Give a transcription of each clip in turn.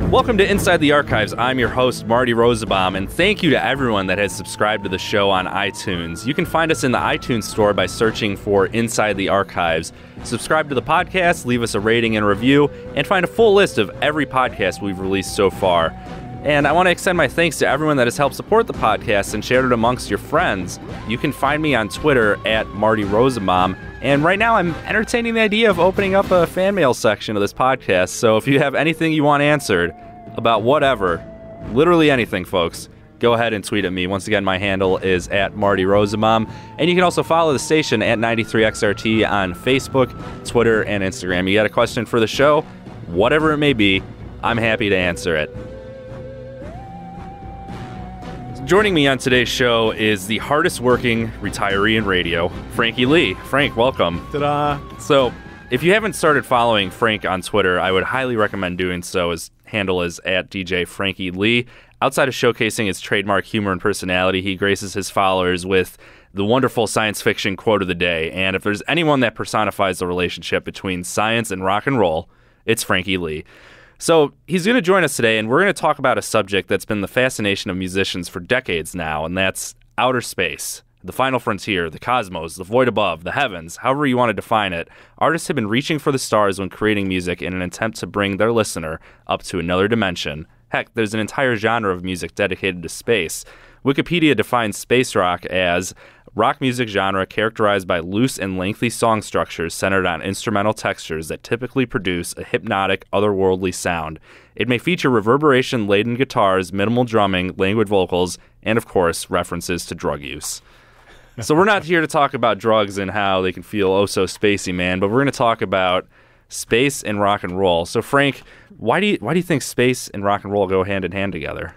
Welcome to Inside the Archives. I'm your host, Marty Rosenbaum, and thank you to everyone that has subscribed to the show on iTunes. You can find us in the iTunes store by searching for Inside the Archives. Subscribe to the podcast, leave us a rating and review, and find a full list of every podcast we've released so far. And I want to extend my thanks to everyone that has helped support the podcast and shared it amongst your friends. You can find me on Twitter at Marty Rosenbaum. And right now I'm entertaining the idea of opening up a fan mail section of this podcast. So if you have anything you want answered about whatever, literally anything, folks, go ahead and tweet at me. Once again, my handle is at Marty Rosenbaum. And you can also follow the station at 93XRT on Facebook, Twitter, and Instagram. You got a question for the show, whatever it may be, I'm happy to answer it. Joining me on today's show is the hardest working retiree in radio, Frankie Lee. Frank, welcome. Ta-da! So, if you haven't started following Frank on Twitter, I would highly recommend doing so. His handle is at DJ Frankie Lee. Outside of showcasing his trademark humor and personality, he graces his followers with the wonderful science fiction quote of the day. And if there's anyone that personifies the relationship between science and rock and roll, it's Frankie Lee. So he's going to join us today, and we're going to talk about a subject that's been the fascination of musicians for decades now, and that's outer space, the final frontier, the cosmos, the void above, the heavens, however you want to define it. Artists have been reaching for the stars when creating music in an attempt to bring their listener up to another dimension. Heck, there's an entire genre of music dedicated to space. Wikipedia defines space rock as rock music genre characterized by loose and lengthy song structures centered on instrumental textures that typically produce a hypnotic, otherworldly sound. It may feature reverberation-laden guitars, minimal drumming, languid vocals, and, of course, references to drug use. So we're not here to talk about drugs and how they can feel oh so spacey, man, but we're going to talk about space and rock and roll. So, Frank, why do you think space and rock and roll go hand in hand together?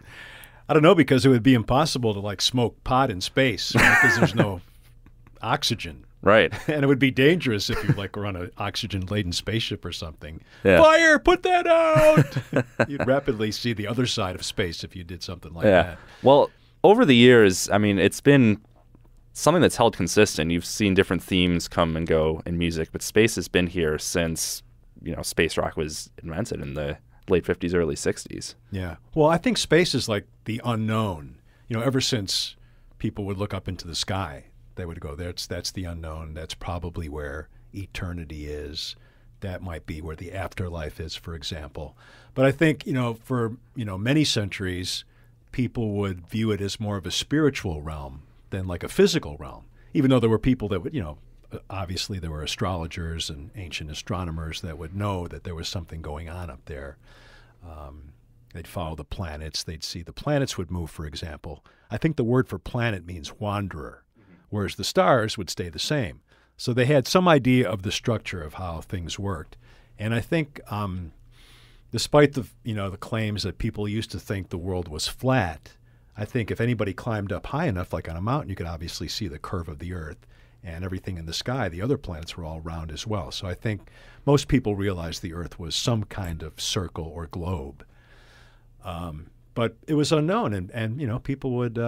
I don't know, because it would be impossible to smoke pot in space because there's no oxygen. Right. And it would be dangerous if you were on an oxygen-laden spaceship or something. Yeah. Fire! Put that out! You'd rapidly see the other side of space if you did something like that. Well, over the years, I mean, it's been something that's held consistent. You've seen different themes come and go in music, but space has been here since, space rock was invented in the late 50s, early 60s. Yeah. Well, I think space is like the unknown. Ever since people would look up into the sky, they would go, that's the unknown. That's probably where eternity is. That might be where the afterlife is, for example. But I think, for, many centuries, people would view it as more of a spiritual realm than like a physical realm, even though there were people that would, obviously there were astrologers and ancient astronomers that would know that there was something going on up there. They'd follow the planets. They'd see the planets would move, for example. I think the word for planet means wanderer, whereas the stars would stay the same. So they had some idea of the structure of how things worked. And I think despite the claims that people used to think the world was flat, I think if anybody climbed up high enough, like on a mountain, you could obviously see the curve of the Earth. And everything in the sky, the other planets were all round as well. So I think most people realized the Earth was some kind of circle or globe. But it was unknown. And people would,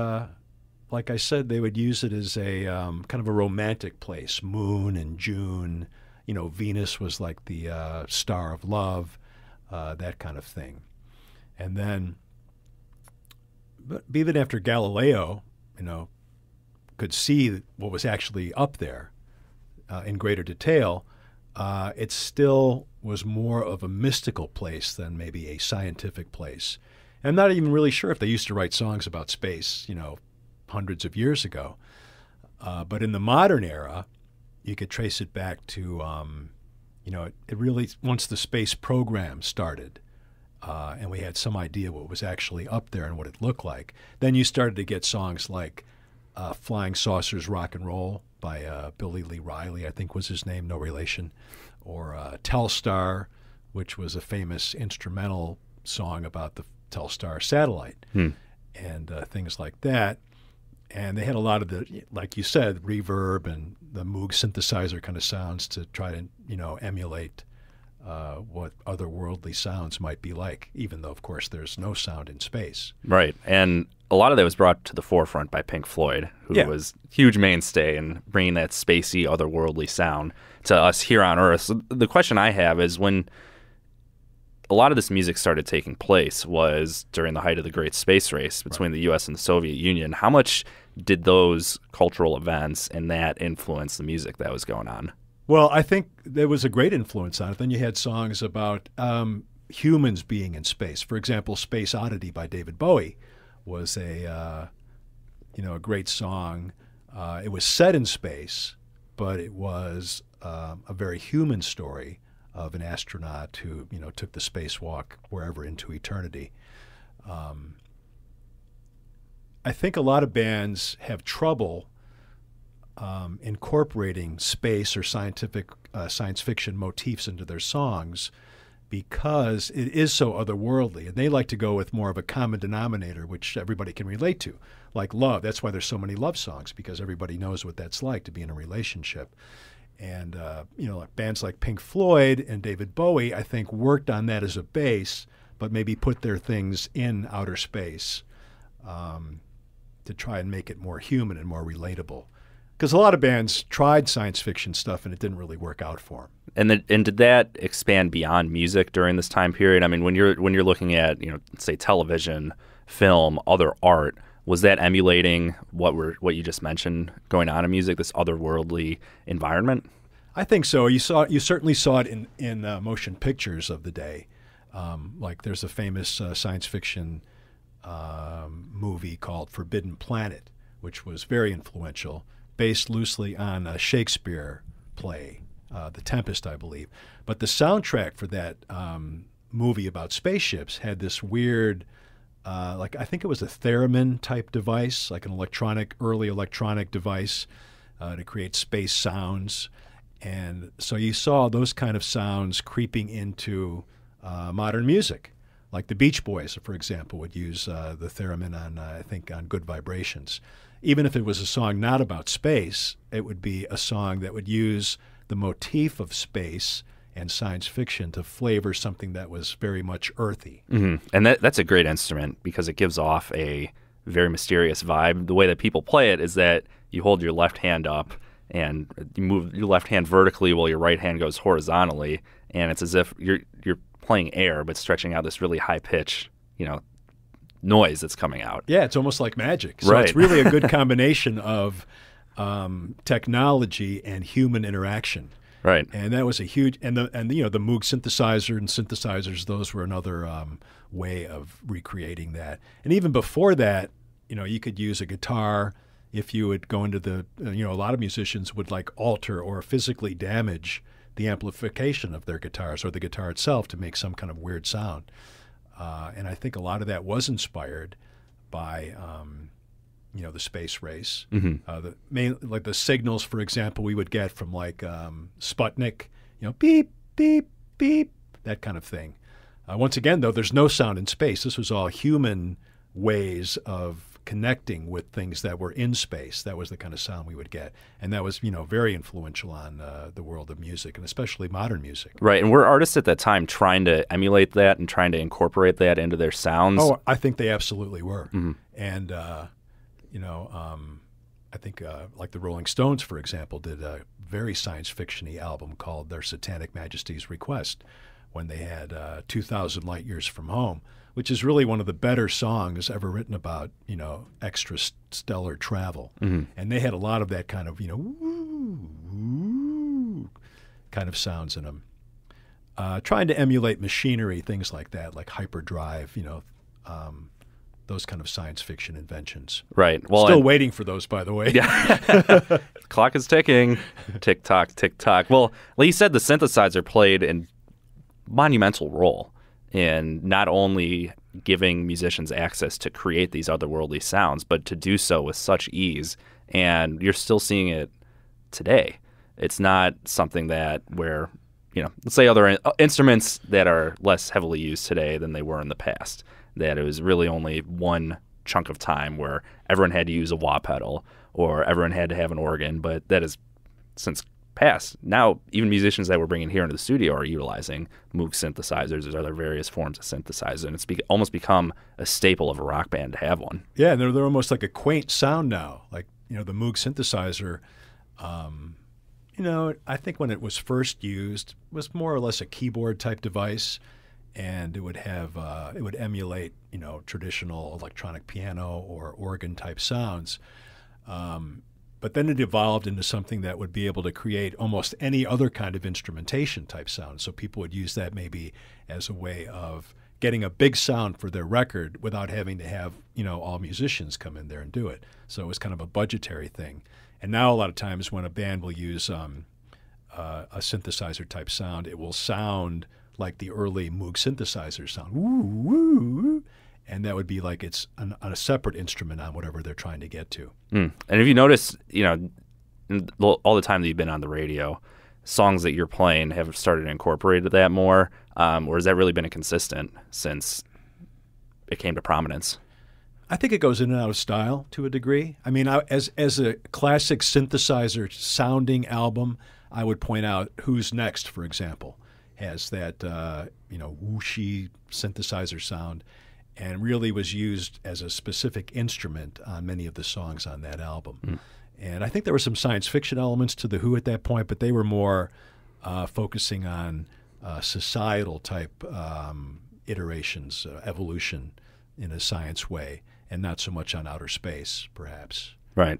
like I said, they would use it as a kind of a romantic place. Moon and June. Venus was like the star of love, that kind of thing. And then, but even after Galileo, could see what was actually up there in greater detail, it still was more of a mystical place than maybe a scientific place. And I'm not even really sure if they used to write songs about space, hundreds of years ago. But in the modern era, you could trace it back to, it really, once the space program started, and we had some idea what was actually up there and what it looked like, then you started to get songs like Flying Saucers Rock and Roll by Billy Lee Riley, I think was his name, no relation, or Telstar, which was a famous instrumental song about the Telstar satellite, and things like that. And they had a lot of the, like you said, reverb and the Moog synthesizer kind of sounds to try to, emulate what otherworldly sounds might be like, even though, of course, there's no sound in space. Right. And a lot of that was brought to the forefront by Pink Floyd, who was a huge mainstay in bringing that spacey, otherworldly sound to us here on Earth. So the question I have is, when a lot of this music started taking place was during the height of the Great Space Race between the U.S. and the Soviet Union. How much did those cultural events and that influence the music that was going on? Well, I think there was a great influence on it. Then you had songs about humans being in space. For example, Space Oddity by David Bowie was a great song. It was set in space, but it was a very human story of an astronaut who, took the spacewalk wherever into eternity. I think a lot of bands have trouble incorporating space or science fiction motifs into their songs because it is so otherworldly. And they like to go with more of a common denominator, which everybody can relate to, like love. That's why there's so many love songs, because everybody knows what that's like to be in a relationship. And, bands like Pink Floyd and David Bowie, I think, worked on that as a base, but maybe put their things in outer space to try and make it more human and more relatable. Because a lot of bands tried science fiction stuff and it didn't really work out for them. And did that expand beyond music during this time period? I mean, when you're looking at say television, film, other art, was that emulating what you just mentioned going on in music, this otherworldly environment? I think so. You certainly saw it in motion pictures of the day. Like there's a famous science fiction movie called Forbidden Planet, which was very influential, based loosely on a Shakespeare play, The Tempest, I believe. But the soundtrack for that movie about spaceships had this weird, I think it was a theremin type device, like an early electronic device to create space sounds. And so you saw those kind of sounds creeping into modern music. Like the Beach Boys, for example, would use the theremin on Good Vibrations. Even if it was a song not about space, it would be a song that would use the motif of space and science fiction to flavor something that was very much earthy. Mm-hmm. And that's a great instrument because it gives off a very mysterious vibe. The way that people play it is that you hold your left hand up and you move your left hand vertically while your right hand goes horizontally, and it's as if you're playing air but stretching out this really high pitch, noise that's coming out. Yeah, it's almost like magic. So right. It's really a good combination of technology and human interaction. Right. And that was a huge the Moog synthesizer and synthesizers, those were another way of recreating that. And even before that, you could use a guitar. If you would go into the a lot of musicians would alter or physically damage the amplification of their guitars or the guitar itself to make some kind of weird sound. And I think a lot of that was inspired by, the space race. Mm-hmm. The signals, for example, we would get from Sputnik, beep, beep, beep, that kind of thing. Once again, though, there's no sound in space. This was all human ways of connecting with things that were in space. That was the kind of sound we would get. And that was, very influential on the world of music, and especially modern music. Right. And were artists at that time trying to emulate that and trying to incorporate that into their sounds? Oh, I think they absolutely were. Mm-hmm. And, I think the Rolling Stones, for example, did a very science fiction-y album called Their Satanic Majesty's Request when they had 2,000 Light Years from Home, which is really one of the better songs ever written about, extrastellar travel. Mm-hmm. And they had a lot of that kind of, kind of sounds in them. Trying to emulate machinery, things like that, like hyperdrive, those kind of science fiction inventions. Right. Well, still waiting for those, by the way. Yeah. Clock is ticking. Tick tock, tick tock. Well, like you said, the synthesizer played a monumental role in not only giving musicians access to create these otherworldly sounds, but to do so with such ease. And you're still seeing it today. It's not something where, let's say other instruments that are less heavily used today than they were in the past, that it was really only one chunk of time where everyone had to use a wah pedal or everyone had to have an organ, but that has since passed. Now, even musicians that we're bringing here into the studio are utilizing Moog synthesizers. There's other various forms of synthesizer, and it's almost become a staple of a rock band to have one. Yeah, they're almost like a quaint sound now. Like, the Moog synthesizer, I think when it was first used, was more or less a keyboard type device. and it would have it would emulate traditional electronic piano or organ type sounds. But then it evolved into something that would be able to create almost any other kind of instrumentation type sound. So people would use that maybe as a way of getting a big sound for their record without having to have all musicians come in there and do it. So it was kind of a budgetary thing. And now a lot of times when a band will use a synthesizer type sound, it will sound like the early Moog synthesizer sound, woo, woo, woo. And that would be like it's on a separate instrument on whatever they're trying to get to. And if you notice, all the time that you've been on the radio, songs that you're playing have started to incorporate that more, or has that really been a consistent since it came to prominence? I think it goes in and out of style to a degree. I mean, as a classic synthesizer sounding album, I would point out Who's Next, for example, has that whooshy synthesizer sound, and really was used as a specific instrument on many of the songs on that album. And I think there were some science fiction elements to The Who at that point, but they were more focusing on societal type iterations, evolution in a science way, and not so much on outer space, perhaps. Right.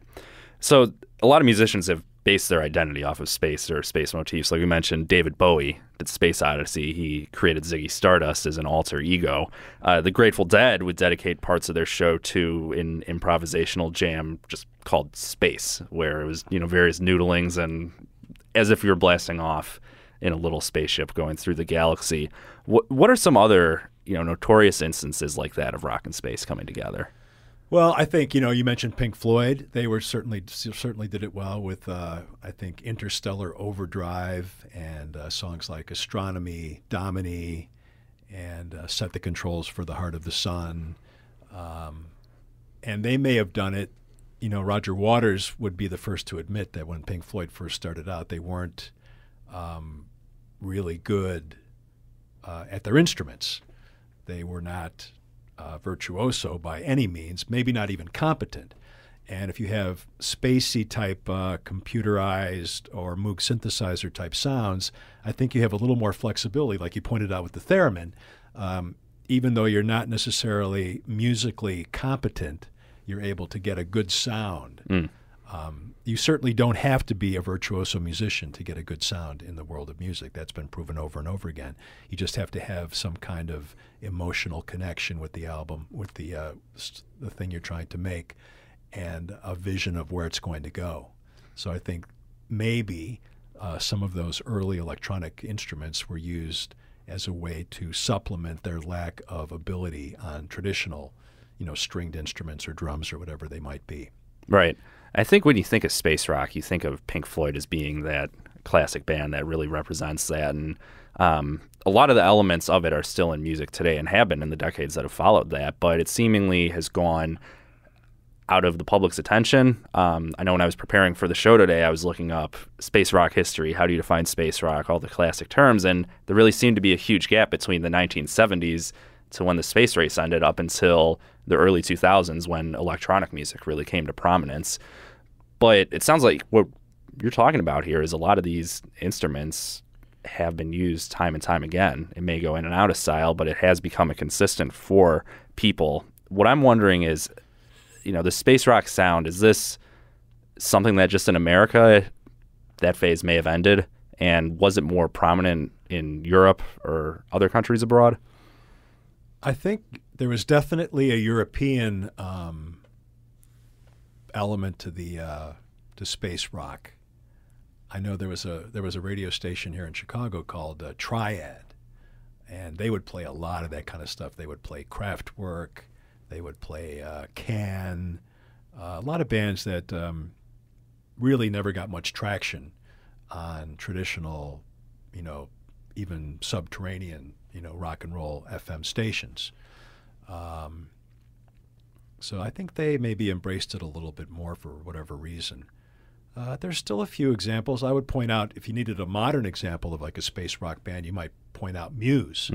So a lot of musicians have based their identity off of space or space motifs. Like we mentioned, David Bowie did Space Odyssey. He created Ziggy Stardust as an alter ego. The Grateful Dead would dedicate parts of their show to an improvisational jam just called Space, where it was, various noodlings and as if you're blasting off in a little spaceship going through the galaxy. What are some other, notorious instances like that of rock and space coming together? Well, I think, you mentioned Pink Floyd. They were certainly did it well with, I think, Interstellar Overdrive and songs like Astronomy, Domini, and Set the Controls for the Heart of the Sun. And they may have done it. Roger Waters would be the first to admit that when Pink Floyd first started out, they weren't really good at their instruments. They were not virtuoso by any means, maybe not even competent. And if you have spacey type computerized or Moog synthesizer type sounds, I think you have a little more flexibility, like you pointed out with the theremin. Even though you're not necessarily musically competent, you're able to get a good sound. You certainly don't have to be a virtuoso musician to get a good sound in the world of music. That's been proven over and over again. You just have to have some kind of emotional connection with the album, with the thing you're trying to make, and a vision of where it's going to go. So I think maybe some of those early electronic instruments were used as a way to supplement their lack of ability on traditional, stringed instruments or drums or whatever they might be. Right. I think when you think of space rock, you think of Pink Floyd as being that classic band that really represents that. And a lot of the elements of it are still in music today and have been in the decades that have followed that. But it seemingly has gone out of the public's attention. I know when I was preparing for the show today, I was looking up space rock history. How do you define space rock? All the classic terms. And there really seemed to be a huge gap between the 1970s to when the space race ended up until the early 2000s when electronic music really came to prominence. But it sounds like what you're talking about here is a lot of these instruments have been used time and time again. It may go in and out of style, but it has become a consistent for people. What I'm wondering is, the space rock sound, is this something that just in America that phase may have ended? And was it more prominent in Europe or other countries abroad? I think there was definitely a European element to to space rock. I know there was a radio station here in Chicago called Triad, and they would play a lot of that kind of stuff. They would play Kraftwerk, they would play Can, a lot of bands that really never got much traction on traditional, even subterranean, rock and roll FM stations. So I think they maybe embraced it a little bit more for whatever reason. There's still a few examples. I would point out, if you needed a modern example of like a space rock band, you might point out Muse,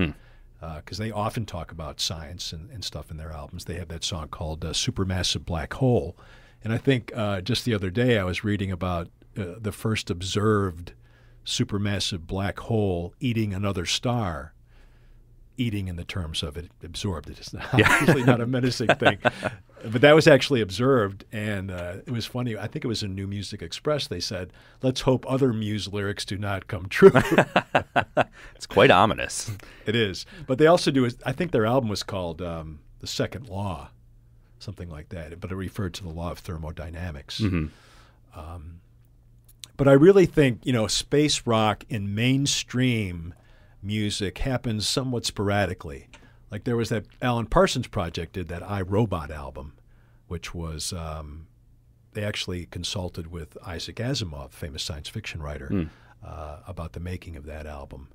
because they often talk about science and stuff in their albums. They have that song called Supermassive Black Hole. And I think just the other day I was reading about the first observed supermassive black hole eating another star eating in the terms of it absorbed. It is obviously not a menacing thing. But that was actually observed, and it was funny. I think it was in New Music Express. They said, let's hope other Muse lyrics do not come true. It's quite ominous. It is. But they also do, I think their album was called The Second Law, something like that, but it referred to the law of thermodynamics. But I really think, space rock in mainstream music happens somewhat sporadically. Like there was that Alan Parsons Project did that I, Robot album, which was, they actually consulted with Isaac Asimov, famous science fiction writer, about the making of that album.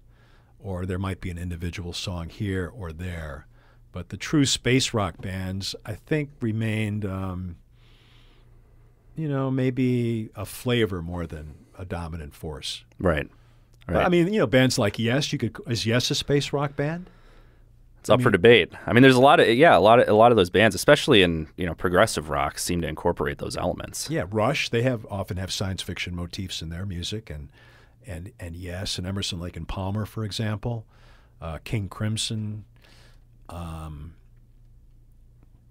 Or there might be an individual song here or there. But the true space rock bands, I think, remained, maybe a flavor more than a dominant force. Right. But, I mean, bands like Yes, is Yes a space rock band? It's up for debate. I mean, there's a lot of those bands, especially in progressive rock, seem to incorporate those elements. Yeah, Rush, they often have science fiction motifs in their music, and Yes, and Emerson, Lake and Palmer, for example, King Crimson,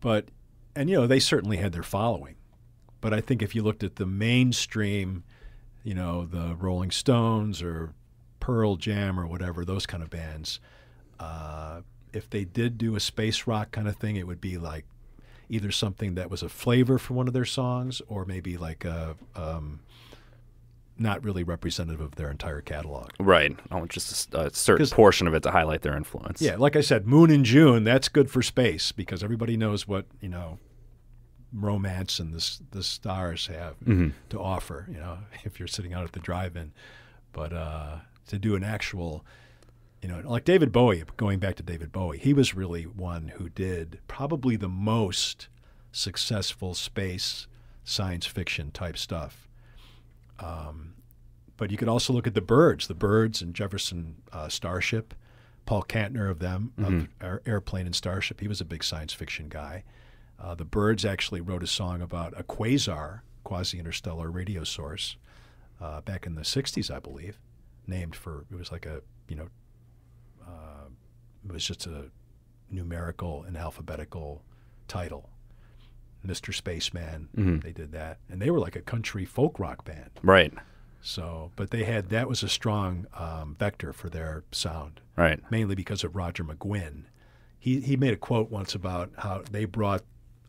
but they certainly had their following. But I think if you looked at the mainstream, the Rolling Stones or Pearl Jam or whatever, those kind of bands. If they did do a space rock kind of thing, it would be like either something that was a flavor for one of their songs or maybe like a not really representative of their entire catalog. Right. Oh, just a certain portion of it to highlight their influence. Yeah, like I said, Moon and June, that's good for space because everybody knows what, romance and the stars have to offer, if you're sitting out at the drive-in. But to do an actual... like David Bowie, going back to David Bowie, he was really one who did probably the most successful space science fiction type stuff. But you could also look at the Byrds and Jefferson Starship, Paul Kantner of them, of Airplane and Starship. He was a big science fiction guy. The Byrds actually wrote a song about a quasar, quasi-interstellar radio source, back in the 60s, I believe, named for, it was like a, it was just a numerical and alphabetical title. Mr. Spaceman, they did that. And they were like a country folk rock band. Right. So, but that was a strong vector for their sound. Right. Mainly because of Roger McGuinn. He made a quote once about how they brought,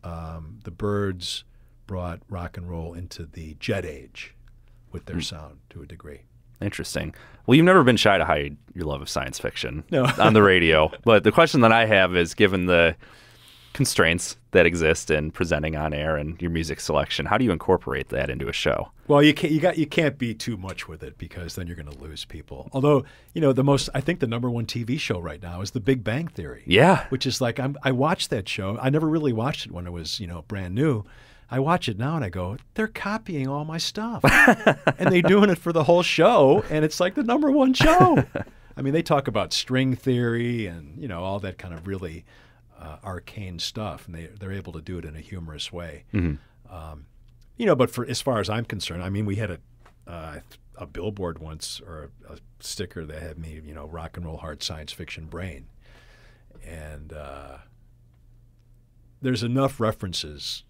the Byrds brought rock and roll into the jet age with their sound to a degree. Interesting. Well, you've never been shy to hide your love of science fiction no. on the radio. But the question that I have is, given the constraints that exist in presenting on air and your music selection, how do you incorporate that into a show? Well, you can't be too much with it because then you're going to lose people. Although, I think the number one TV show right now is The Big Bang Theory. Yeah. Which is like, I watched that show. I never really watched it when it was, brand new. I watch it now and I go, they're copying all my stuff. And they're doing it for the whole show, and it's like the number one show. I mean, they talk about string theory and, all that kind of really arcane stuff, and they're able to do it in a humorous way. But for as far as I'm concerned, I mean, we had a billboard once, or a sticker that had me, rock and roll hard science fiction brain. And there's enough references,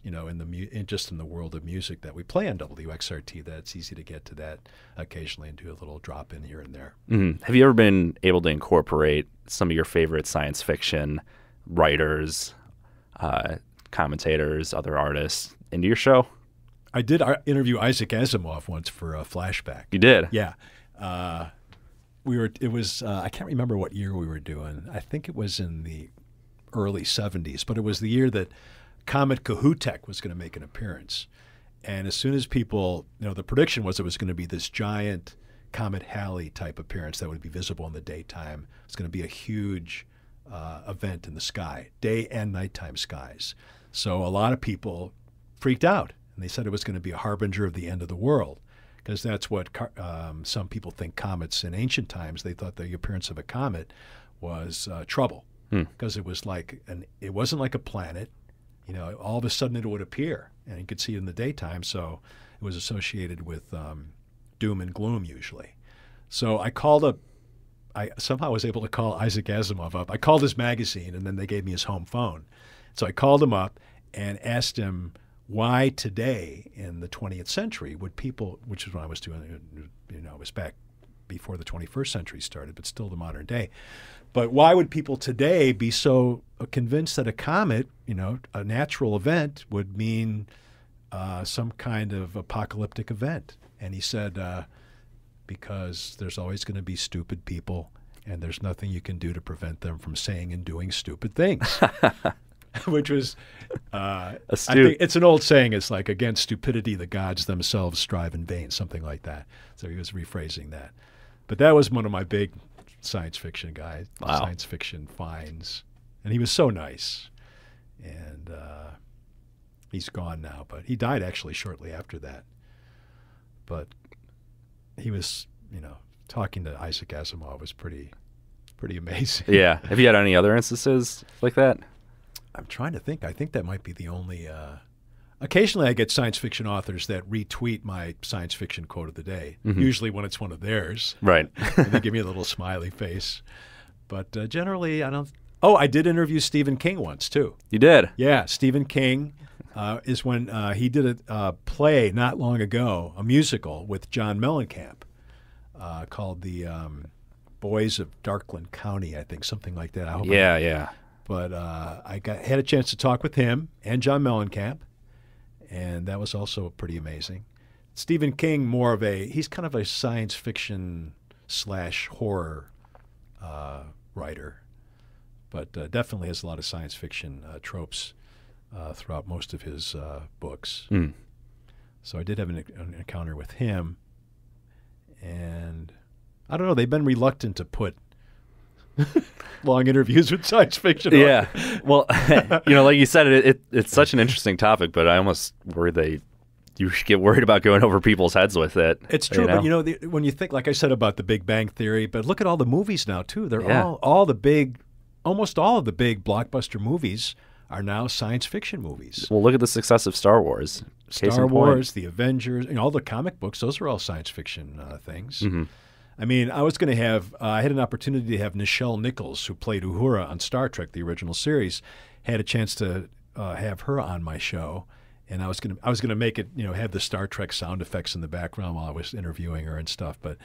just in the world of music that we play on WXRT that it's easy to get to that occasionally and do a little drop in here and there. Have you ever been able to incorporate some of your favorite science fiction writers, commentators, other artists into your show? I did interview Isaac Asimov once for a flashback. You did? Yeah. It was I can't remember what year we were doing. I think it was in the early 70s, but it was the year that Comet Kohoutek was going to make an appearance. And as soon as people, the prediction was it was going to be this giant Comet Halley type appearance that would be visible in the daytime. It's going to be a huge event in the sky, day and nighttime skies. So a lot of people freaked out, and they said it was going to be a harbinger of the end of the world, because that's what some people think comets in ancient times. They thought the appearance of a comet was trouble, because it was it wasn't like a planet. All of a sudden it would appear, and you could see it in the daytime. So it was associated with doom and gloom usually. So I called up I somehow was able to call Isaac Asimov up. I called his magazine, and then they gave me his home phone. So I called him up and asked him why today in the 20th century would people, which is when I was doing, it was back before the 21st century started, but still the modern day. But why would people today be so convinced that a comet, a natural event, would mean some kind of apocalyptic event? And he said, because there's always going to be stupid people, and there's nothing you can do to prevent them from saying and doing stupid things. Which was, I think it's an old saying. It's like, against stupidity, the gods themselves strive in vain, something like that. So he was rephrasing that. But that was one of my big science fiction guys, science fiction finds. And he was so nice. And he's gone now, but he died actually shortly after that. But he was, talking to Isaac Asimov was pretty amazing. Yeah. Have you had any other instances like that? I'm trying to think. I think that might be the only. Occasionally, I get science fiction authors that retweet my science fiction quote of the day. Mm-hmm. Usually, when it's one of theirs, right? And they give me a little smiley face. But generally, I don't. Oh, I did interview Stephen King once too. You did? Yeah, Stephen King is when he did a play not long ago, a musical with John Mellencamp called The Boys of Darkland County. I think something like that. Yeah. But I had a chance to talk with him and John Mellencamp, and that was also pretty amazing. Stephen King, he's kind of a science fiction / horror writer, but definitely has a lot of science fiction tropes throughout most of his books. Mm. So I did have an encounter with him, and I don't know, they've been reluctant to put long interviews with science fiction. Yeah. Well, like you said, it's such an interesting topic, but I almost worry you get worried about going over people's heads with it. It's true, but when you think, like I said about the Big Bang Theory, but look at all the movies now too. They're almost all of the big blockbuster movies are now science fiction movies. Well, look at the success of Star Wars. Star Wars, the Avengers, all the comic books, those are all science fiction things. Mm-hmm. I mean, I was going to have I had an opportunity to have Nichelle Nichols, who played Uhura on Star Trek, the original series, had a chance to have her on my show, and I was going to make it, have the Star Trek sound effects in the background while I was interviewing her and stuff. But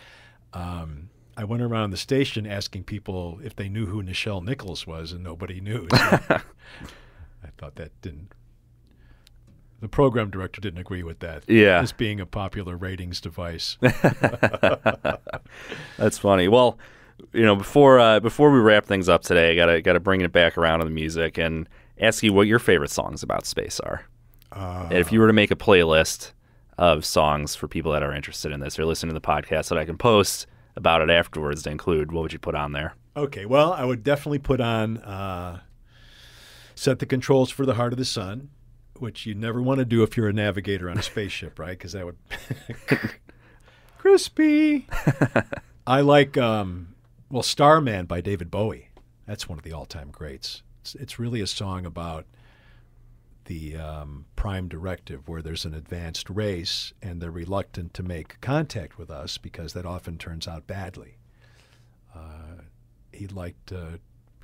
I went around the station asking people if they knew who Nichelle Nichols was, and nobody knew. So I thought that didn't. The program director didn't agree with that. Yeah. As being a popular ratings device. That's funny. Well, before we wrap things up today, I gotta bring it back around to the music and ask you what your favorite songs about space are. And if you were to make a playlist of songs for people that are interested in this or listening to the podcast that I can post about it afterwards to include, what would you put on there? Okay. Well, I would definitely put on Set the Controls for the Heart of the Sun, which you never want to do if you're a navigator on a spaceship, right? Because that would crispy. I like Starman by David Bowie. That's one of the all-time greats. It's really a song about the prime directive, where there's an advanced race and they're reluctant to make contact with us because that often turns out badly. He'd like to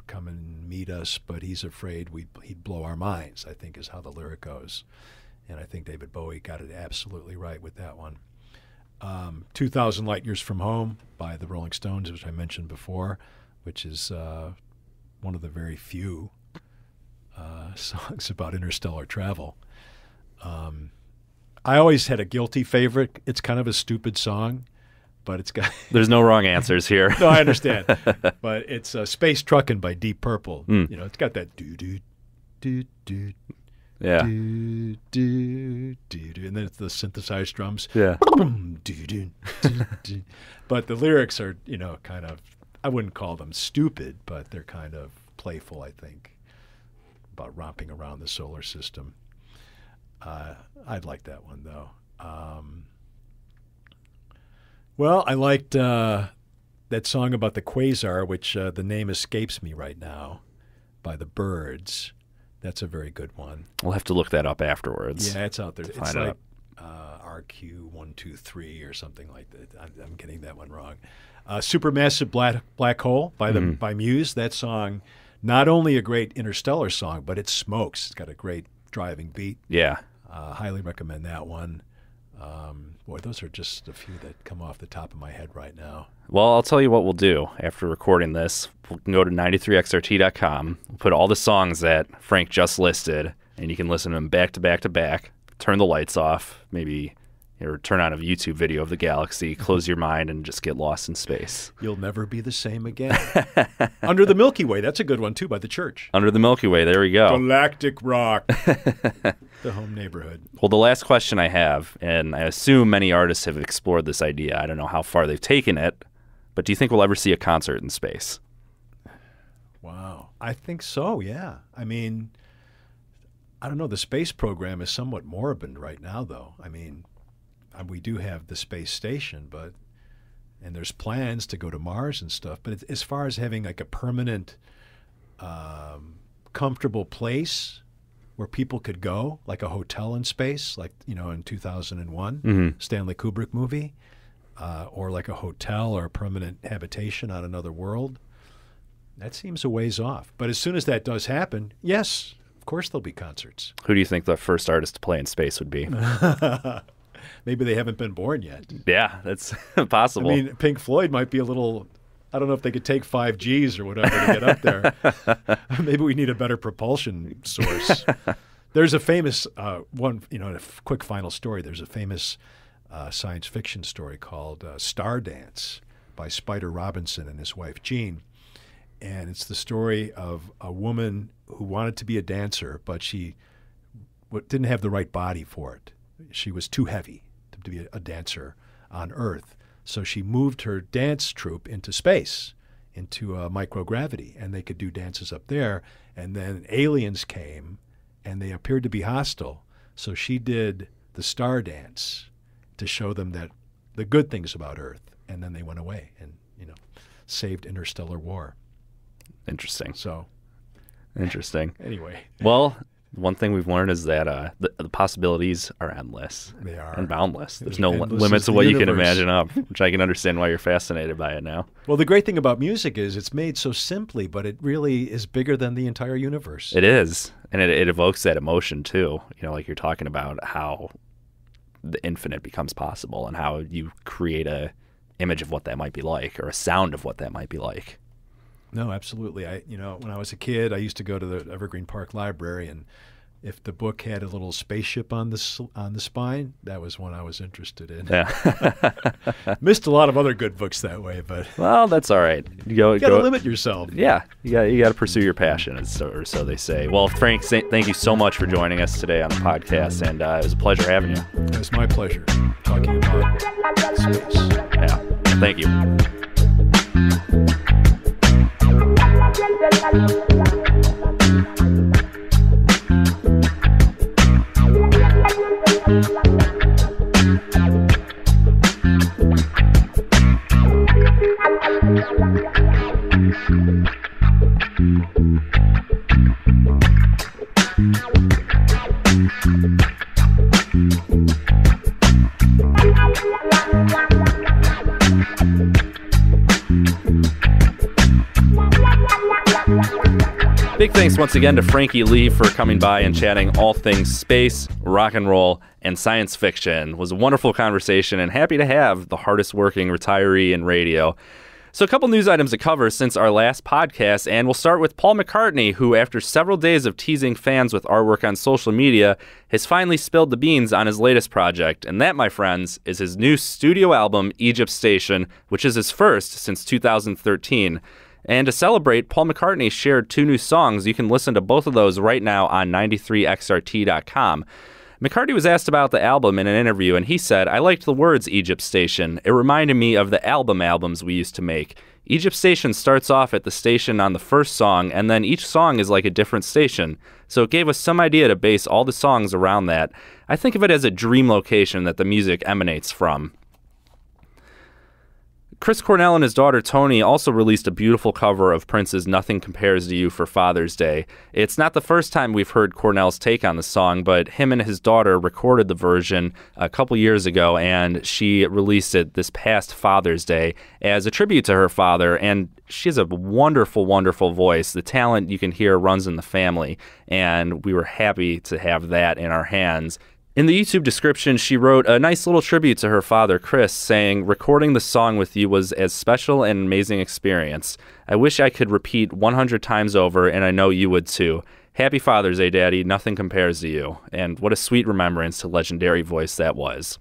come and meet us, but he's afraid he'd blow our minds, I think is how the lyric goes. And I think David Bowie got it absolutely right with that one. 2,000 Light Years from Home by the Rolling Stones, which I mentioned before, which is one of the very few songs about interstellar travel. I always had a guilty favorite. It's kind of a stupid song, but it's got... There's no wrong answers here. No, I understand. But it's Space Truckin' by Deep Purple. Mm. It's got that do-do-do-do. Yeah. Do-do-do-do. And then it's the synthesized drums. Yeah. Do-do-do-do. But the lyrics are, kind of, I wouldn't call them stupid, but they're kind of playful, I think, about romping around the solar system. I'd like that one, though. Well, I liked that song about the quasar, which the name escapes me right now, by the Byrds. That's a very good one. We'll have to look that up afterwards. Yeah, it's out there. Find it up. RQ123 or something like that. I'm getting that one wrong. Supermassive Black Hole by Muse. That song, not only a great Interstellar song, but it smokes. It's got a great driving beat. Yeah. Highly recommend that one. Boy, those are just a few that come off the top of my head right now. Well, I'll tell you what we'll do after recording this. We can go to 93xrt.com. We'll put all the songs that Frank just listed, and you can listen to them back to back to back. Turn the lights off, maybe, or turn on a YouTube video of the galaxy, close your mind, and just get lost in space. You'll never be the same again. Under the Milky Way. That's a good one, too, by The Church. Under the Milky Way. There we go. Galactic Rock. The home neighborhood. Well, the last question I have, and I assume many artists have explored this idea. I don't know how far they've taken it, but do you think we'll ever see a concert in space? Wow. I think so, yeah. I mean, I don't know. The space program is somewhat moribund right now, though. I mean, we do have the space station, and there's plans to go to Mars and stuff. But as far as having like a permanent, comfortable place where people could go, like a hotel in space, like, in 2001, Stanley Kubrick movie, or like a hotel or a permanent habitation on another world, that seems a ways off. But as soon as that does happen, yes, of course there'll be concerts. Who do you think the first artist to play in space would be? Maybe they haven't been born yet. Yeah, that's possible. I mean, Pink Floyd might be a little... I don't know if they could take 5 Gs or whatever to get up there. Maybe we need a better propulsion source. There's a famous one, a quick final story. There's a famous science fiction story called Star Dance by Spider Robinson and his wife Jean. And it's the story of a woman who wanted to be a dancer, but she didn't have the right body for it. She was too heavy to be a dancer on Earth. So she moved her dance troupe into space, into microgravity, and they could do dances up there. And then aliens came, and they appeared to be hostile. So she did the Star Dance to show them that the good things about Earth. And then they went away and, saved interstellar war. Interesting. So, interesting. Anyway. Well, one thing we've learned is that the possibilities are endless. They are. And boundless. There's no limits to what you can imagine up, which I can understand why you're fascinated by it now. Well, the great thing about music is it's made so simply, but it really is bigger than the entire universe. It is. And it evokes that emotion, too. Like you're talking about how the infinite becomes possible and how you create a image of what that might be like or a sound of what that might be like. No, absolutely. When I was a kid, I used to go to the Evergreen Park Library, and if the book had a little spaceship on the spine, that was one I was interested in. Yeah. Missed a lot of other good books that way, but well, that's all right. You got to limit yourself. Yeah, you got to pursue your passion, or so they say. Well, Frank, thank you so much for joining us today on the podcast, and it was a pleasure having you. It was my pleasure talking about space. Yeah, thank you. Big thanks once again to Frankie Lee for coming by and chatting all things space, rock and roll, and science fiction. It was a wonderful conversation, and happy to have the hardest working retiree in radio. So a couple news items to cover since our last podcast, and we'll start with Paul McCartney, who after several days of teasing fans with artwork on social media, has finally spilled the beans on his latest project. And that, my friends, is his new studio album, Egypt Station, which is his first since 2013. And to celebrate, Paul McCartney shared 2 new songs. You can listen to both of those right now on 93xrt.com. McCartney was asked about the album in an interview, and he said, "I liked the words Egypt Station. It reminded me of the albums we used to make. Egypt Station starts off at the station on the first song, and then each song is like a different station. So it gave us some idea to base all the songs around that. I think of it as a dream location that the music emanates from." Chris Cornell and his daughter Toni also released a beautiful cover of Prince's Nothing Compares to You for Father's Day. It's not the first time we've heard Cornell's take on the song, but him and his daughter recorded the version a couple years ago, and she released it this past Father's Day as a tribute to her father, and she has a wonderful, wonderful voice. The talent you can hear runs in the family, and we were happy to have that in our hands. In the YouTube description, she wrote a nice little tribute to her father, Chris, saying, "Recording the song with you was as special and amazing experience. I wish I could repeat 100 times over, and I know you would too. Happy Father's Day, Daddy. Nothing compares to you." And what a sweet remembrance to legendary voice that was.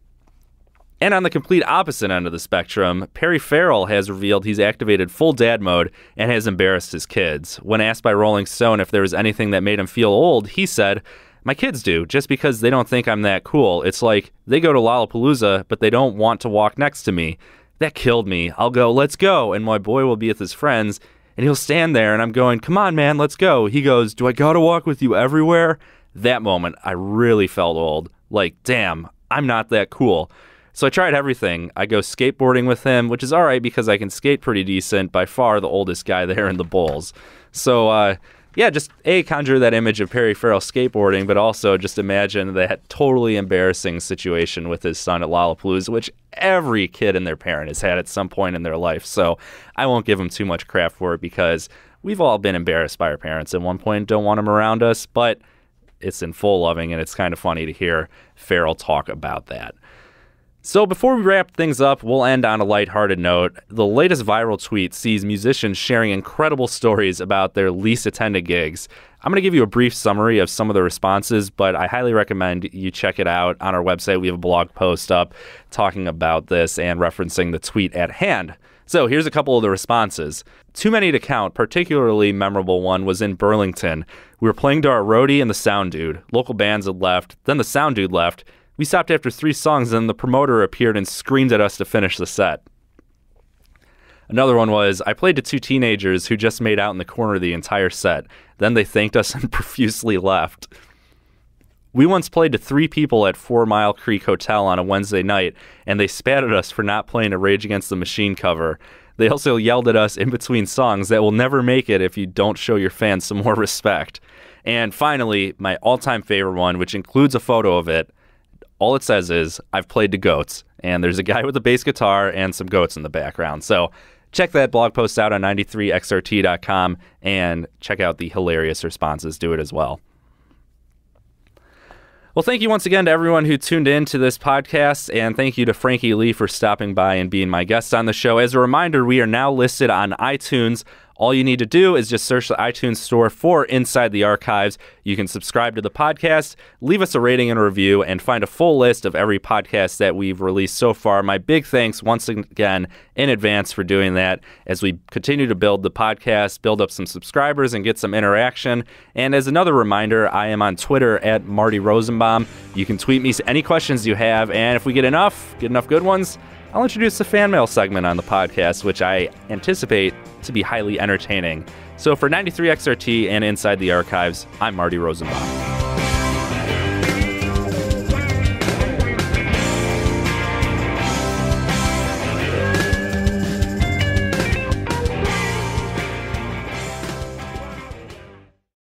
And on the complete opposite end of the spectrum, Perry Farrell has revealed he's activated full dad mode and has embarrassed his kids. When asked by Rolling Stone if there was anything that made him feel old, he said, "My kids do, just because they don't think I'm that cool. It's like they go to Lollapalooza, but they don't want to walk next to me. That killed me. I'll go, 'Let's go,' and my boy will be with his friends, and he'll stand there, and I'm going, 'Come on, man, let's go.' He goes, 'Do I gotta walk with you everywhere?' That moment, I really felt old. Like, damn, I'm not that cool." So I tried everything. I go skateboarding with him, which is all right because I can skate pretty decent, by far the oldest guy there in the Bulls. So, yeah, just conjure that image of Perry Farrell skateboarding, but also just imagine that totally embarrassing situation with his son at Lollapalooza, which every kid and their parent has had at some point in their life. So I won't give him too much crap for it because we've all been embarrassed by our parents at one point and don't want them around us, but it's in full loving, and it's kind of funny to hear Farrell talk about that. So before we wrap things up, we'll end on a lighthearted note. The latest viral tweet sees musicians sharing incredible stories about their least attended gigs. I'm going to give you a brief summary of some of the responses, but I highly recommend you check it out on our website. We have a blog post up talking about this and referencing the tweet at hand. So here's a couple of the responses. Too many to count. Particularly memorable one was in Burlington. We were playing to our roadie and the sound dude. Local bands had left. Then the sound dude left. We stopped after 3 songs, and the promoter appeared and screamed at us to finish the set. Another one was, I played to 2 teenagers who just made out in the corner the entire set. Then they thanked us and profusely left. We once played to 3 people at 4 Mile Creek Hotel on a Wednesday night, and they spat at us for not playing a Rage Against the Machine cover. They also yelled at us in between songs that will never make it if you don't show your fans some more respect. And finally, my all-time favorite one, which includes a photo of it. All it says is, I've played to goats, and there's a guy with a bass guitar and some goats in the background. So check that blog post out on 93xrt.com and check out the hilarious responses to it as well. Well, thank you once again to everyone who tuned in to this podcast, and thank you to Frankie Lee for stopping by and being my guest on the show. As a reminder, we are now listed on iTunes. All you need to do is just search the iTunes store for Inside the Archives. You can subscribe to the podcast, leave us a rating and a review, and find a full list of every podcast that we've released so far. My big thanks once again in advance for doing that as we continue to build the podcast, build up some subscribers, and get some interaction. And as another reminder, I am on Twitter at Marty Rosenbaum. You can tweet me any questions you have, and if we get enough good ones, I'll introduce the fan mail segment on the podcast, which I anticipate to be highly entertaining. So for 93XRT and Inside the Archives, I'm Marty Rosenbaum.